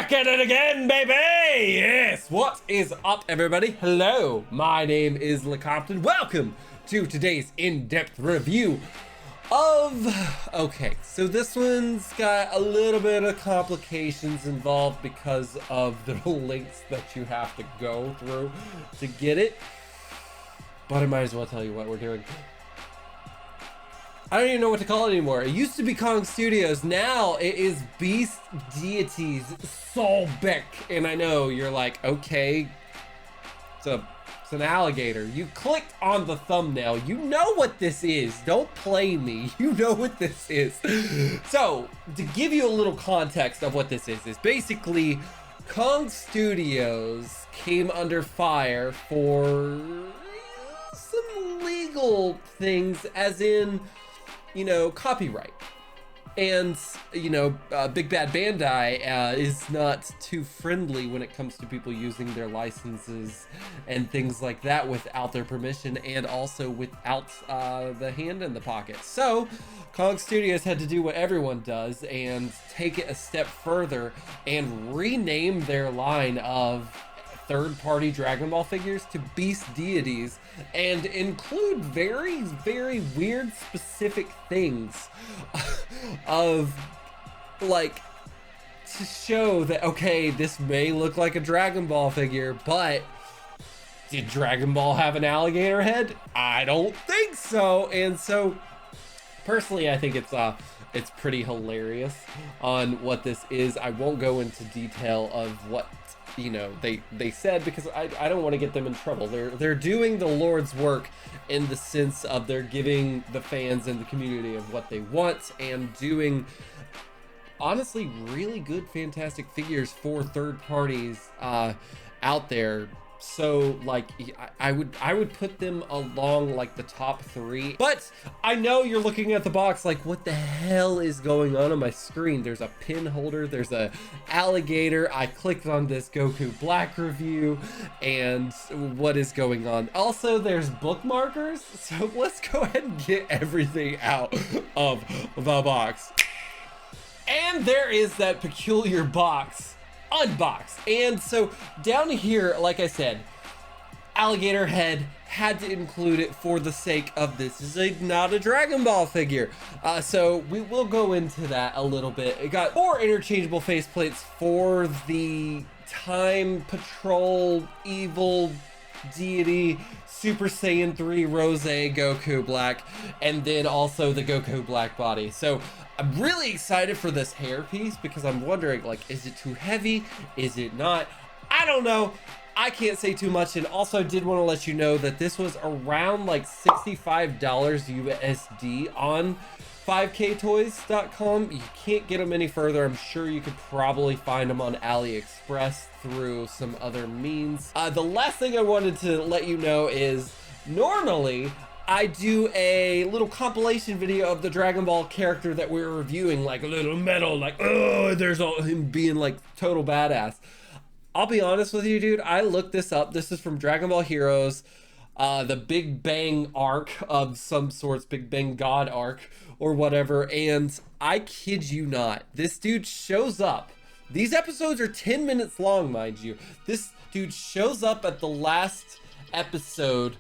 back at it again, baby! Yes! What is up, everybody? Hello, my name is LeCompton. Welcome to today's in-depth review of... Okay, so this one's got a little bit of complications involved because of the links that you have to go through to get it. But I might as well tell you what we're doing. I don't even know what to call it anymore. It used to be Kong Studios. Now it is Beast Deities Solbeck. And I know you're like, okay, it's an alligator. You clicked on the thumbnail. You know what this is. Don't play me. You know what this is. So to give you a little context of what this is basically Kong Studios came under fire for some legal things, as in, you know, copyright. And, you know, Big Bad Bandai is not too friendly when it comes to people using their licenses and things like that without their permission, and also without the hand in the pocket. So Kong Studios had to do what everyone does and take it a step further and rename their line of third-party Dragon Ball figures to Beast Deities, and include very, very weird specific things of, like, to show that, okay, this may look like a Dragon Ball figure, but did Dragon Ball have an alligator head? I don't think so. And so personally, I think it's pretty hilarious on what this is. I won't go into detail of what, you know, they said, because I don't want to get them in trouble. They're doing the Lord's work in the sense of they're giving the fans and the community of what they want, and doing honestly really good, fantastic figures for third parties out there. So like I would put them along like the top 3. But I know you're looking at the box like, what the hell is going on my screen? There's a pin holder, there's a alligator. I clicked on this Goku Black review, and what is going on? Also, there's bookmarkers. So let's go ahead and get everything out of the box. And there is that peculiar box unboxed. And so down here, like I said, alligator head, had to include it for the sake of this is not a Dragon Ball figure. So we will go into that a little bit. It got 4 interchangeable faceplates for the Time Patrol Evil Deity Super Saiyan 3 Rose Goku Black, and then also the Goku Black body. So I'm really excited for this hairpiece because I'm wondering, like, is it too heavy? Is it not? I don't know. I can't say too much. And also did want to let you know that this was around like $65 USD on 5ktoys.com. You can't get them any further. I'm sure you could probably find them on AliExpress through some other means. The last thing I wanted to let you know is normally I do a little compilation video of the Dragon Ball character that we're reviewing, like a little metal, like, oh, there's all him being like total badass. I'll be honest with you, dude. I looked this up. This is from Dragon Ball Heroes, the Big Bang arc of some sorts, Big Bang God arc or whatever. And I kid you not, this dude shows up. These episodes are 10 minutes long, mind you. This dude shows up at the last episode,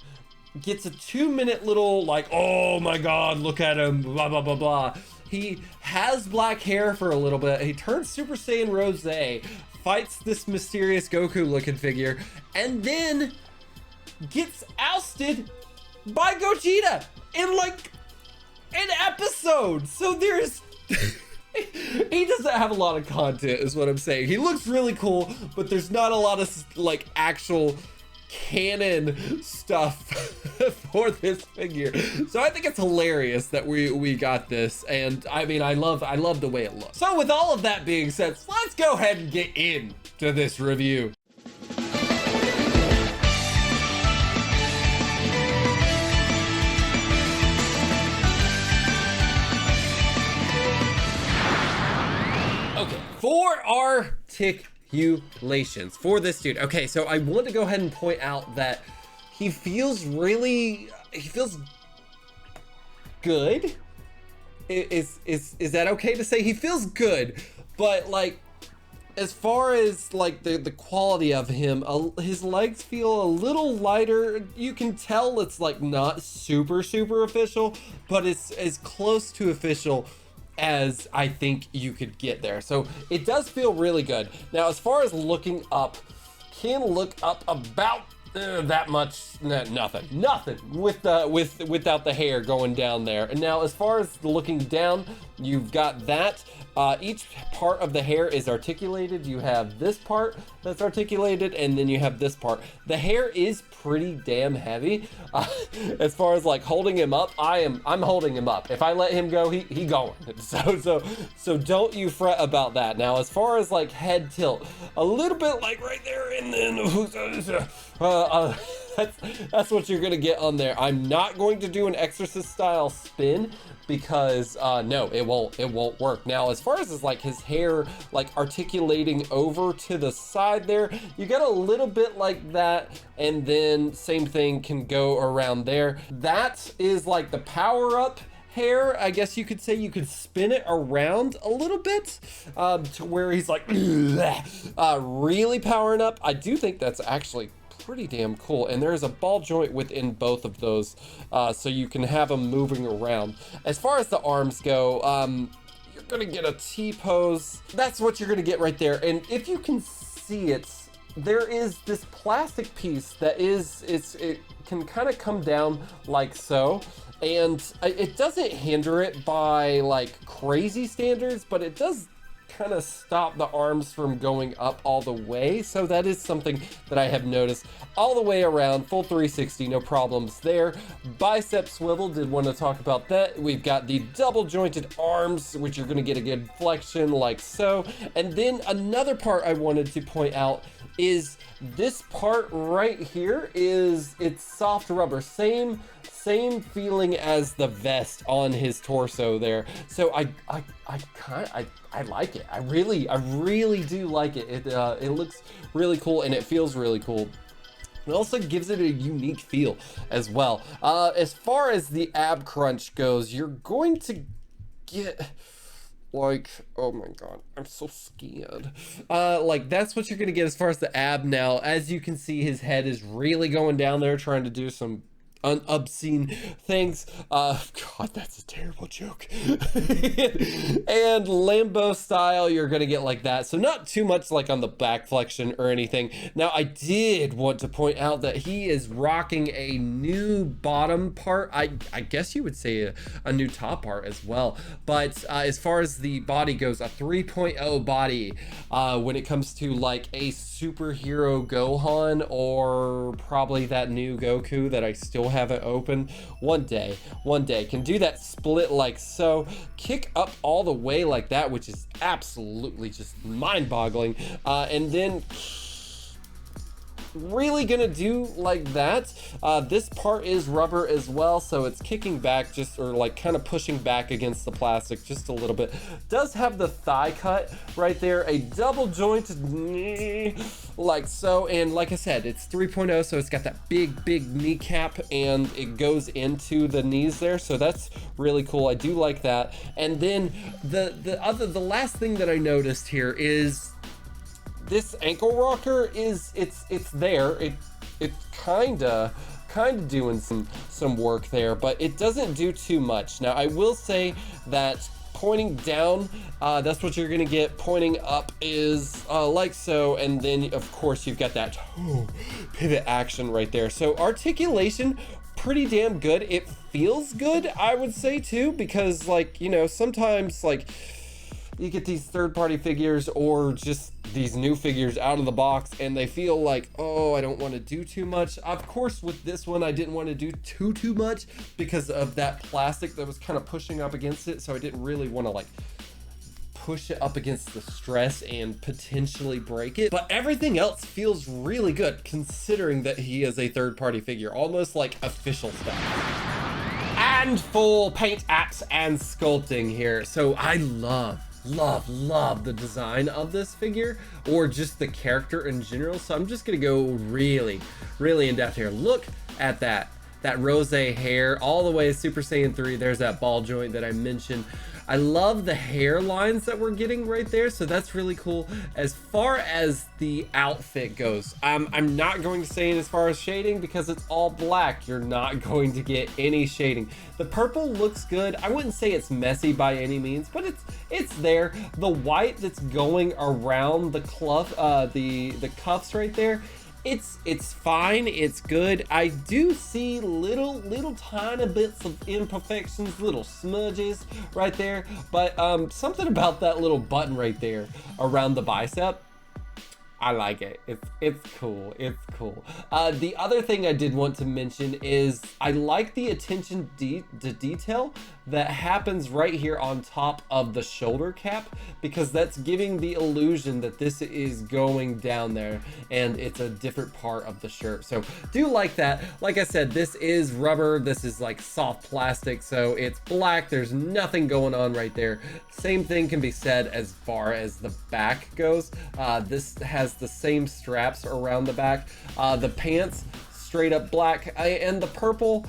gets a 2-minute little like, oh my god, look at him, blah blah blah blah. He has black hair for a little bit. He turns Super Saiyan Rose, fights this mysterious Goku looking figure, and then gets ousted by Gogeta in like an episode. So there's he doesn't have a lot of content is what I'm saying. He looks really cool, but there's not a lot of like actual canon stuff for this figure. So I think it's hilarious that we got this, and I mean I love the way it looks. So with all of that being said, let's go ahead and get into this review. Okay, for our articulations for this dude. Okay, so I want to go ahead and point out that he feels good. Is that okay to say? He feels good, but like as far as like the quality of him, his legs feel a little lighter. You can tell it's like not super official, but it's as close to official as I think you could get there. So it does feel really good. Now, as far as looking up, can look up about that much. Nothing without the hair going down there. And now, as far as looking down, you've got that. Each part of the hair is articulated. You have this part that's articulated, and then you have this part. The hair is pretty damn heavy. As far as like holding him up, I'm holding him up. If I let him go, he going. So don't you fret about that. Now, as far as like head tilt, a little bit like right there, and then that's what you're gonna get on there. I'm not going to do an Exorcist style spin because no, it won't work. Now, as far as like his hair like articulating over to the side there, you get a little bit like that, and then same thing can go around there. That is like the power up hair. I guess you could say you could spin it around a little bit to where he's like really powering up. I do think that's actually pretty damn cool, and there's a ball joint within both of those, so you can have them moving around. As far as the arms go, you're gonna get a T-pose. That's what you're gonna get right there. And if you can see it, there is this plastic piece that it can kind of come down like so, and it doesn't hinder it by like crazy standards, but it does kind of stop the arms from going up all the way. So that is something that I have noticed all the way around. Full 360, no problems there. Bicep swivel, did want to talk about that. We've got the double jointed arms, which you're going to get a good flexion like so. And then another part I wanted to point out is this part right here it's soft rubber. Same feeling as the vest on his torso there. So I like it. I really do like it. It looks really cool, and it feels really cool. It also gives it a unique feel as well. As far as the ab crunch goes, you're going to get like, oh my god, I'm so scared. Like that's what you're gonna get as far as the ab. Now, as you can see, his head is really going down there trying to do some obscene things. God, that's a terrible joke. And Lambo style, you're gonna get like that. So not too much like on the back flexion or anything. Now, I did want to point out that he is rocking a new bottom part. I guess you would say a new top part as well. But as far as the body goes, a 3.0 body when it comes to like a superhero Gohan, or probably that new Goku that I still haven't opened. One day can do that split like so, kick up all the way like that, which is absolutely just mind-boggling, and then really gonna do like that. This part is rubber as well, so it's kicking back just, or like kind of pushing back against the plastic just a little bit. Does have the thigh cut right there, a double jointed knee like so, and like I said, it's 3.0, so it's got that big kneecap, and it goes into the knees there, so that's really cool. I do like that. And then the last thing that I noticed here is this ankle rocker it's there. It's kinda doing some work there, but it doesn't do too much. Now, I will say that pointing down, that's what you're gonna get. Pointing up is like so, and then of course you've got that pivot action right there. So articulation, pretty damn good. It feels good, I would say too, because like, you know, sometimes like you get these third-party figures or just these new figures out of the box and they feel like, oh, I don't want to do too much. Of course, with this one, I didn't want to do too much because of that plastic that was kind of pushing up against it. So I didn't really want to like push it up against the stress and potentially break it. But everything else feels really good considering that he is a third-party figure, almost like official stuff. And full paint apps and sculpting here. So I love the design of this figure, or just the character in general. So I'm just gonna go really in depth here. Look at that rose hair all the way to Super Saiyan 3. There's that ball joint that I mentioned. I love the hairlines that we're getting right there, so that's really cool. As far as the outfit goes, I'm not going to say it as far as shading because it's all black. You're not going to get any shading. The purple looks good. I wouldn't say it's messy by any means, but it's there. The white that's going around the cuffs right there, it's fine, it's good. I do see little tiny bits of imperfections, little smudges right there, but something about that little button right there around the bicep, I like it. It's cool. It's cool. The other thing I did want to mention is I like the attention to detail that happens right here on top of the shoulder cap, because that's giving the illusion that this is going down there and it's a different part of the shirt. So do like that. Like I said, this is rubber. This is like soft plastic, so it's black. There's nothing going on right there. Same thing can be said as far as the back goes. This has the same straps around the back. The pants straight up black, and the purple,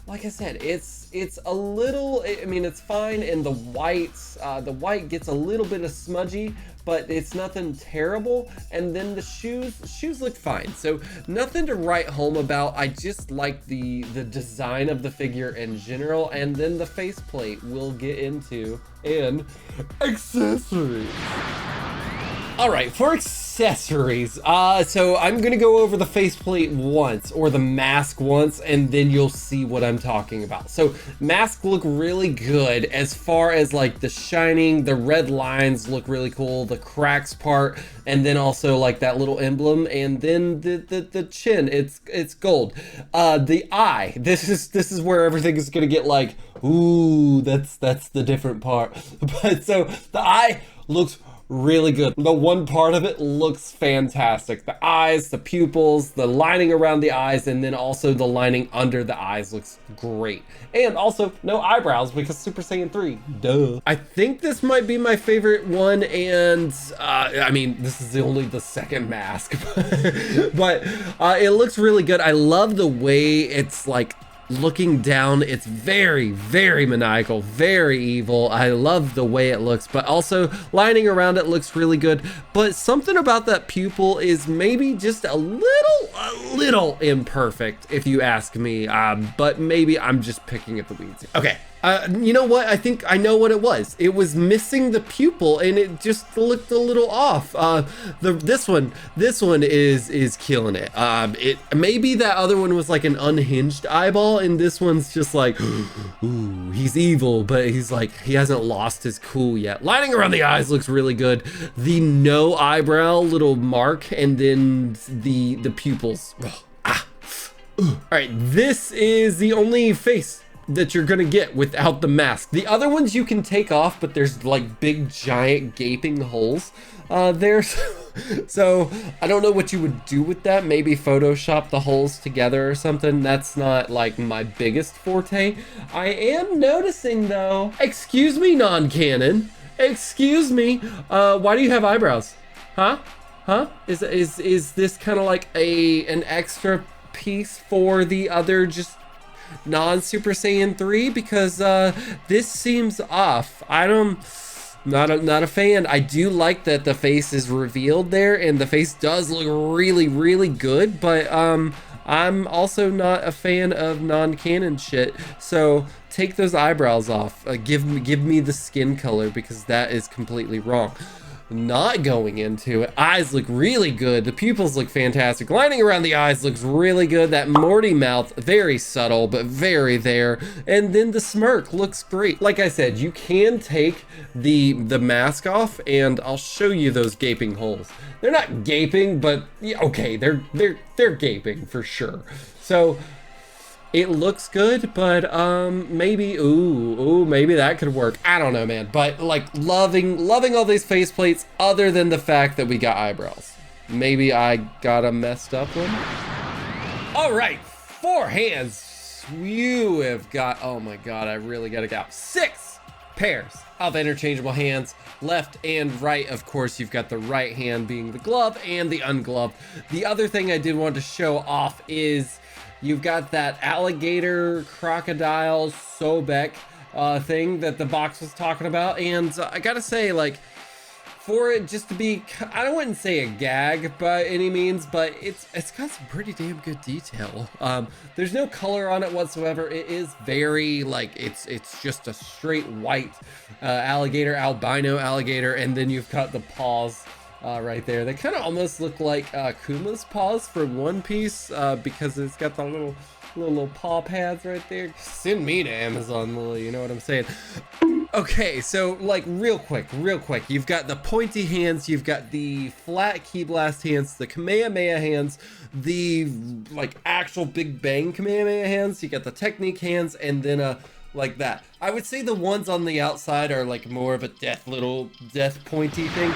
like I said, it's a little, I mean, it's fine. And the white gets a little bit of smudgy, but it's nothing terrible. And then the shoes look fine, so nothing to write home about. I just like the design of the figure in general. And then the faceplate we'll get into in accessories. All right, for accessories, so I'm gonna go over the faceplate once, or the mask once, and then you'll see what I'm talking about. So masks look really good as far as like the shining, the red lines look really cool, the cracks part, and then also like that little emblem, and then the chin, it's gold. The eye, this is where everything is gonna get like, ooh, that's the different part. But so the eye looks really good. The one part of it looks fantastic. The eyes, the pupils, the lining around the eyes, and then also the lining under the eyes looks great. And also no eyebrows because Super Saiyan 3, duh. I think this might be my favorite one, and I mean, this is only the second mask, but it looks really good. I love the way it's like looking down. It's very, very maniacal, very evil. I love the way it looks, but also lining around it looks really good. But something about that pupil is maybe just a little imperfect, if you ask me. But maybe I'm just picking at the weeds. Okay. You know what? I think I know what it was. It was missing the pupil, and it just looked a little off. This one is killing it. Maybe that other one was like an unhinged eyeball, and this one's just like, ooh, he's evil, but he's like, he hasn't lost his cool yet. Lining around the eyes looks really good. The no eyebrow little mark, and then the pupils. All right, this is the only face that you're gonna get without the mask. The other ones you can take off, but there's like big giant gaping holes there. So I don't know what you would do with that. Maybe Photoshop the holes together or something. That's not like my biggest forte. I am noticing though, excuse me, non-canon, excuse me, why do you have eyebrows? Huh? Is this kind of like an extra piece for the other just non-Super Saiyan 3? Because this seems off. Not a fan. I do like that the face is revealed there, and the face does look really, really good, but I'm also not a fan of non-canon shit. So take those eyebrows off. Give me the skin color, because that is completely wrong. Not going into it. Eyes look really good. The pupils look fantastic. Lining around the eyes looks really good. That Morty mouth, very subtle, but very there. And then the smirk looks great. Like I said, you can take the mask off, and I'll show you those gaping holes. They're not gaping, but okay, they're gaping for sure. So it looks good, but maybe, maybe that could work. I don't know, man. But like loving all these faceplates, other than the fact that we got eyebrows. Maybe I got a messed up one. All right, 4 hands. You have got, oh my God, I really gotta go. 6 pairs of interchangeable hands, left and right. Of course, you've got the right hand being the glove and the ungloved. The other thing I did want to show off is you've got that alligator, crocodile, Sobek, thing that the box was talking about. And I gotta say, like, for it just to be, I wouldn't say a gag by any means, but it's got some pretty damn good detail. There's no color on it whatsoever. It is very, like, it's just a straight white alligator, albino alligator, and then you've got the paws right there. They kind of almost look like Kuma's paws from One Piece because it's got the little paw pads right there. Send me to Amazon, Lily, you know what I'm saying? Okay, so like real quick, you've got the pointy hands, you've got the flat Ki Blast hands, the Kamehameha hands, the like actual Big Bang Kamehameha hands, you got the technique hands, and then like that. I would say the ones on the outside are like more of a little death pointy thing.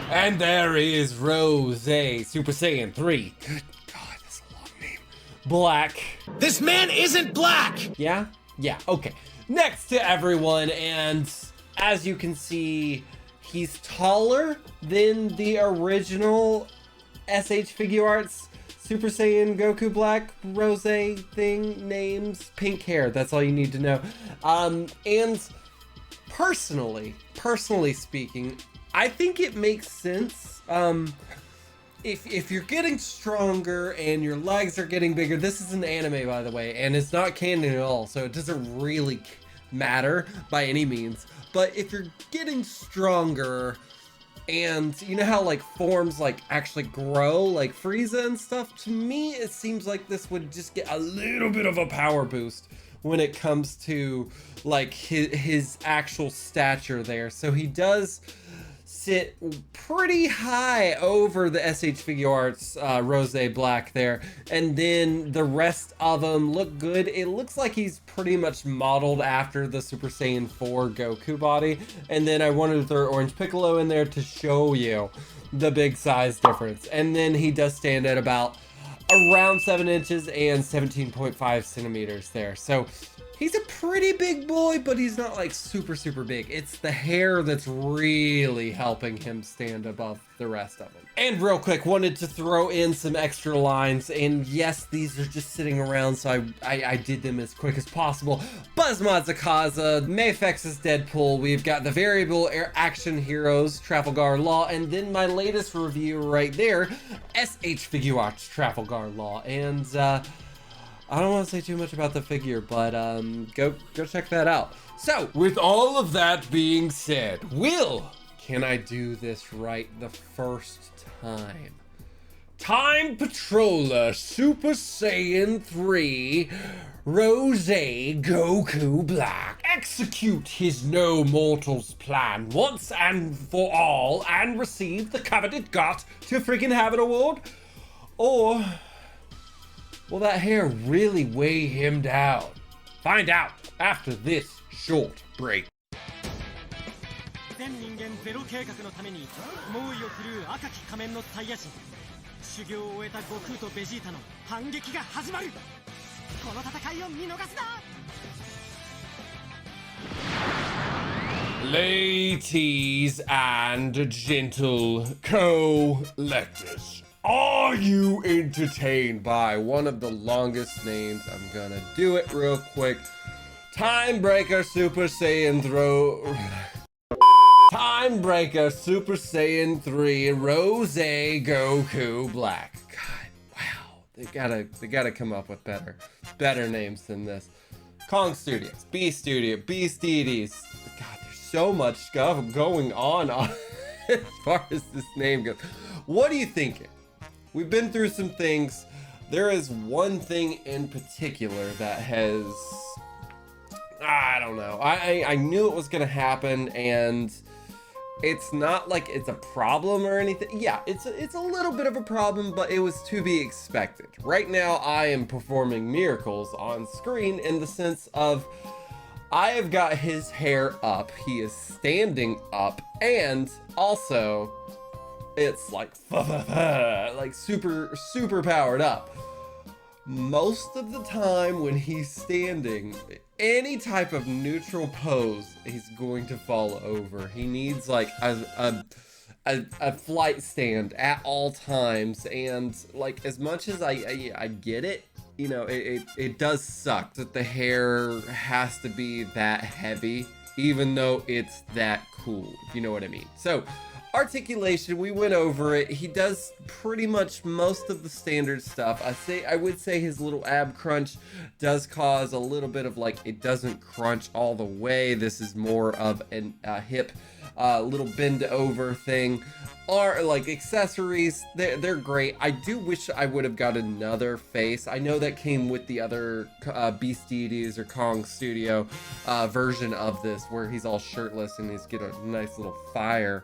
And there is Rose Super Saiyan 3. Good God, that's a long name. Black. This man isn't black! Yeah, okay. Next to everyone, and as you can see, he's taller than the original SH Figure Arts Super Saiyan Goku Black Rose thing names. Pink hair, that's all you need to know. And personally speaking, I think it makes sense. If you're getting stronger and your legs are getting bigger, this is an anime, by the way, and it's not canon at all, so it doesn't really matter by any means. But if you're getting stronger, and you know how like forms like actually grow, like Frieza and stuff, to me it seems like this would just get a little bit of a power boost when it comes to like his actual stature there. So he does sit pretty high over the SH Figure Arts Rose Black there, and then the rest of them look good. It looks like he's pretty much modeled after the Super Saiyan 4 Goku body, and then I wanted to throw Orange Piccolo in there to show you the big size difference. And then he does stand at about around 7 inches and 17.5 centimeters there. So he's a pretty big boy, but he's not like super big. It's the hair that's really helping him stand above the rest of them. And real quick, wanted to throw in some extra lines, and yes, these are just sitting around, so I did them as quick as possible. Buzzmod's Akaza, Mayfex's Deadpool, we've got the Variable Action Heroes, Trafalgar Law, and then my latest review right there, SH Figure Arts Trafalgar Law. And I don't want to say too much about the figure, but go check that out. So, with all of that being said, can I do this right the first time? Time Patroller Super Saiyan 3 Rose Goku Black. Execute his no mortals plan once and for all and receive the coveted got to freaking have an award? Or will that hair really weigh him down? Find out after this short break. 全人間ゼロ計画のために猛威を振るう赤き仮面のサイヤ人。修行を終えた悟空とベジータの反撃が始まる。この戦いを見逃すな。Ladies and gentle collectors, are you entertained by one of the longest names? I'm gonna do it real quick. Timebreaker Super Saiyan Timebreaker Super Saiyan 3 Rose Goku Black. God, wow. They gotta come up with better names than this. Kong Studios, Beast Deities. God, there's so much stuff going on as far as this name goes. What are you thinking? We've been through some things. There is one thing in particular that has, I don't know. I knew it was gonna happen, and it's not like it's a problem or anything. Yeah, it's a little bit of a problem, but it was to be expected. Right now, I am performing miracles on screen in the sense of I have got his hair up. He is standing up, and also it's like super powered up. Most of the time when he's standing, any type of neutral pose, he's going to fall over. He needs like a a flight stand at all times. And like, as much as I get it, you know, it does suck that the hair has to be that heavy, even though it's that cool, if you know what I mean. So articulation, we went over it. He does pretty much most of the standard stuff. I would say his little ab crunch does cause a little bit of like, it doesn't crunch all the way. This is more of a hip little bend over thing. Or like accessories, they're great. I do wish I would have got another face. I know that came with the other Beast Deities or Kong Studio version of this, where he's all shirtless and he's got a nice little fire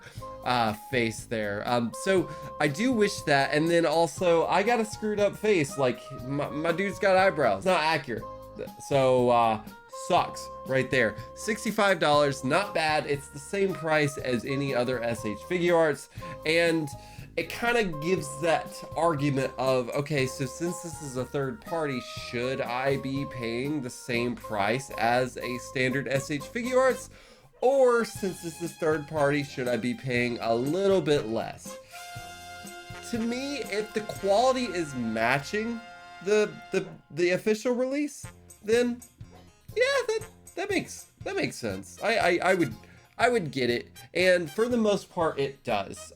face there. So I do wish that. And then also I got a screwed up face. Like my dude's got eyebrows. It's not accurate. So sucks right there. $65, not bad. It's the same price as any other SH Figure Arts, and it kind of gives that argument of, okay, so since this is a third party, should I be paying the same price as a standard SH Figure Arts? Or since this is third party, should I be paying a little bit less? To me, if the quality is matching the official release, then yeah, that makes sense. I would get it, and for the most part, it does.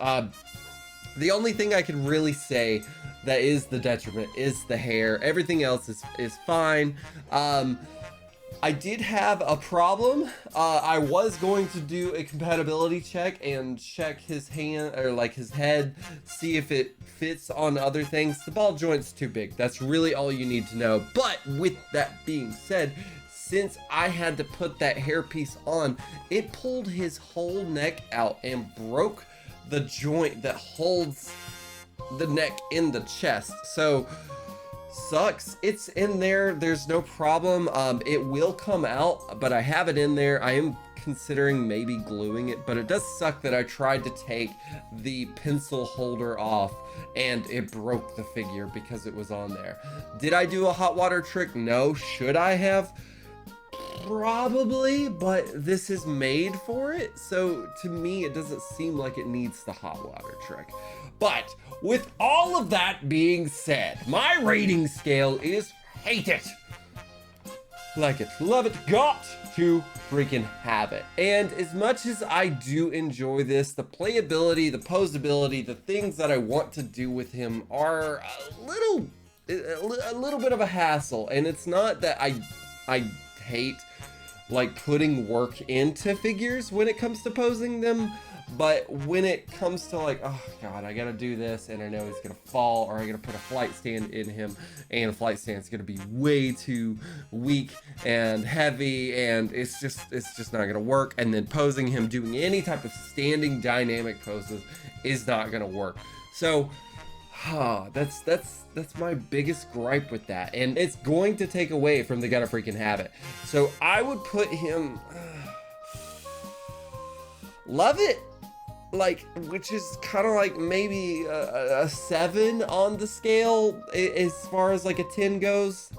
The only thing I can really say that is the detriment is the hair. Everything else is fine. I did have a problem. I was going to do a compatibility check and check his hand, or like his head, see if it fits on other things. The ball joint's too big. That's really all you need to know. But with that being said, since I had to put that hairpiece on, it pulled his whole neck out and broke the joint that holds the neck in the chest. So sucks. It's in there. There's no problem. It will come out, but I have it in there. I am considering maybe gluing it, but it does suck that I tried to take the pencil holder off and it broke the figure because it was on there. Did I do a hot water trick? No. Should I have? Probably, but this is made for it, so to me it doesn't seem like it needs the hot water trick. But with all of that being said, my rating scale is hate it, like it, love it, got to freaking have it. And as much as I do enjoy this, the playability, the posability, the things that I want to do with him are a little bit of a hassle. And it's not that I hate like putting work into figures when it comes to posing them, but when it comes to like, oh god, I gotta do this and I know he's gonna fall, or I gotta put a flight stand in him and a flight stand's gonna be way too weak and heavy and it's just not gonna work, and then posing him doing any type of standing dynamic poses is not gonna work. So that's my biggest gripe with that, and it's going to take away from the gotta freaking have it. So I would put him love it, like, which is kind of like maybe a 7 on the scale as far as like a 10 goes.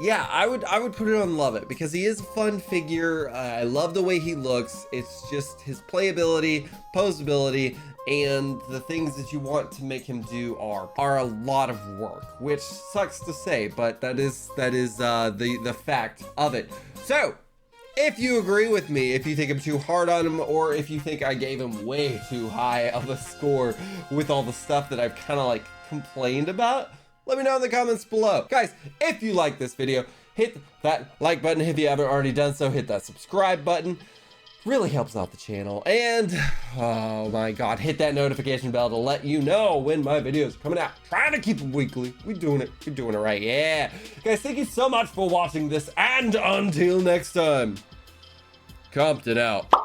Yeah, I would put it on love it because he is a fun figure. I love the way he looks. It's just his playability, posability, and the things that you want to make him do are a lot of work, which sucks to say, but that is the fact of it. So if you agree with me, if you think I'm too hard on him, or if you think I gave him way too high of a score with all the stuff that I've kind of like complained about, let me know in the comments below. Guys, if you like this video, hit that like button. If you haven't already done so, hit that subscribe button. Really helps out the channel. And oh my god, hit that notification bell to let you know when my videos are coming out. Trying to keep them weekly. We're doing it right. Yeah. Guys, thank you so much for watching this, and until next time, Compton out.